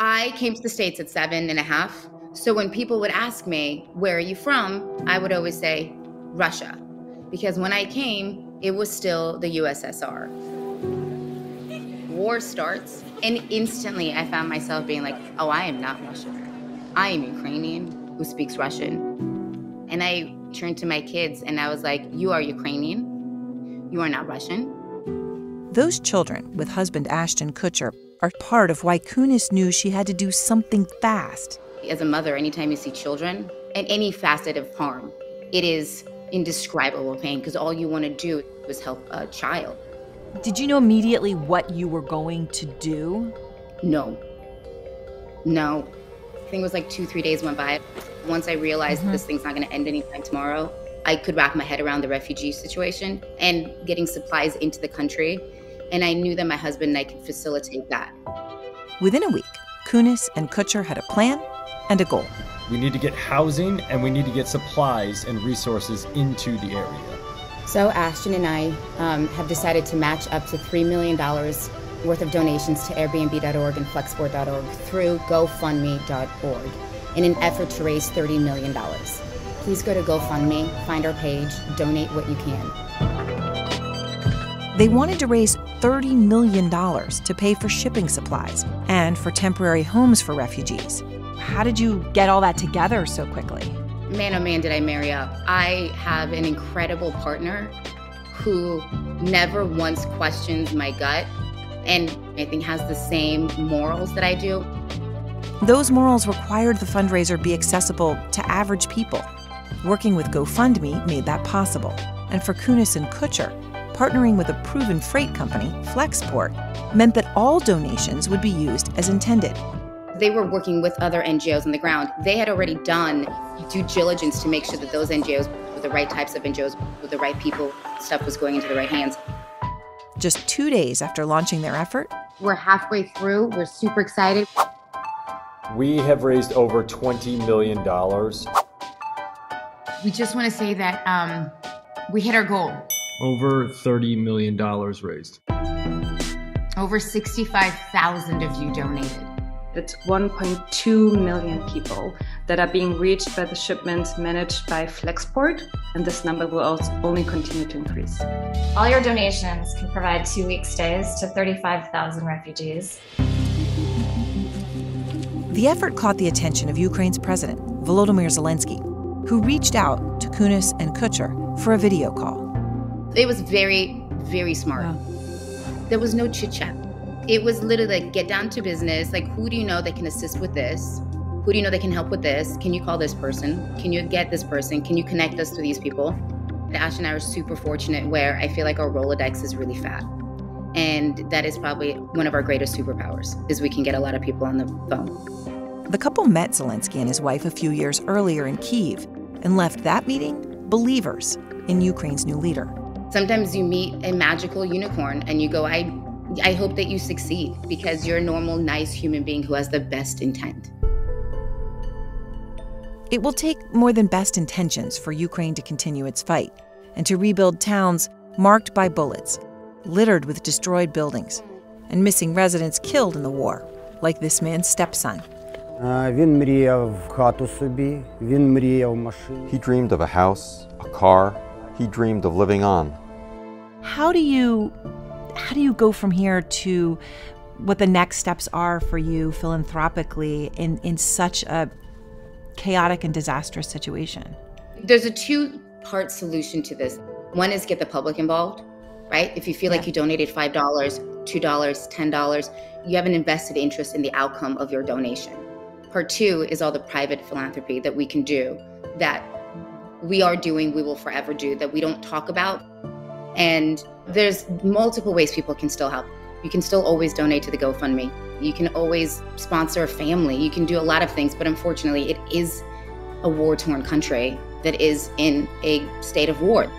I came to the States at 7.5. So when people would ask me, where are you from? I would always say, Russia. Because when I came, it was still the USSR. War starts, and instantly I found myself being like, oh, I am not Russian. I am Ukrainian who speaks Russian. And I turned to my kids and I was like, you are Ukrainian. You are not Russian. Those children with husband Ashton Kutcher are part of why Kunis knew she had to do something fast. As a mother, anytime you see children and any facet of harm, it is indescribable pain because all you want to do is help a child. Did you know immediately what you were going to do? No. I think it was like 2-3 days went by. Once I realized this thing's not going to end anytime tomorrow, I could wrap my head around the refugee situation and getting supplies into the country. And I knew that my husband and I could facilitate that. Within a week, Kunis and Kutcher had a plan and a goal. We need to get housing and we need to get supplies and resources into the area. So Ashton and I have decided to match up to $3 million worth of donations to Airbnb.org and Flexport.org through GoFundMe.org in an effort to raise $30 million. Please go to GoFundMe, find our page, donate what you can. They wanted to raise $30 million to pay for shipping supplies and for temporary homes for refugees. How did you get all that together so quickly? Man, oh man, did I marry up. I have an incredible partner who never once questions my gut and I think has the same morals that I do. Those morals required the fundraiser be accessible to average people. Working with GoFundMe made that possible. And for Kunis and Kutcher, partnering with a proven freight company, Flexport, meant that all donations would be used as intended. They were working with other NGOs on the ground. They had already done due diligence to make sure that those NGOs were the right types of NGOs, with the right people, stuff was going into the right hands. Just 2 days after launching their effort, we're halfway through. We're super excited. We have raised over $20 million. We just want to say that we hit our goal. Over $30 million raised. Over 65,000 of you donated. It's 1.2 million people that are being reached by the shipments managed by Flexport, and this number will also only continue to increase. All your donations can provide 2-week stays to 35,000 refugees. The effort caught the attention of Ukraine's president, Volodymyr Zelensky, who reached out to Kunis and Kutcher for a video call. It was very, very smart. Wow. There was no chit-chat. It was literally like, get down to business. Like, who do you know that can assist with this? Who do you know that can help with this? Can you call this person? Can you get this person? Can you connect us to these people? Ash and I are super fortunate where I feel like our Rolodex is really fat. And that is probably one of our greatest superpowers, is we can get a lot of people on the phone. The couple met Zelensky and his wife a few years earlier in Kyiv and left that meeting believers in Ukraine's new leader. Sometimes you meet a magical unicorn and you go, I hope that you succeed because you're a normal, nice human being who has the best intent. It will take more than best intentions for Ukraine to continue its fight and to rebuild towns marked by bullets, littered with destroyed buildings, and missing residents killed in the war, like this man's stepson. He dreamed of a house, a car. He dreamed of living on. How do you go from here to what the next steps are for you philanthropically in such a chaotic and disastrous situation? There's a 2-part solution to this. One is get the public involved, right? If you feel like you donated $5, $2, $10, you have an invested interest in the outcome of your donation. Part 2 is all the private philanthropy that we can do, that we are doing, we will forever do, that we don't talk about. And there's multiple ways people can still help. You can still always donate to the GoFundMe. You can always sponsor a family. You can do a lot of things, but unfortunately, it is a war-torn country that is in a state of war.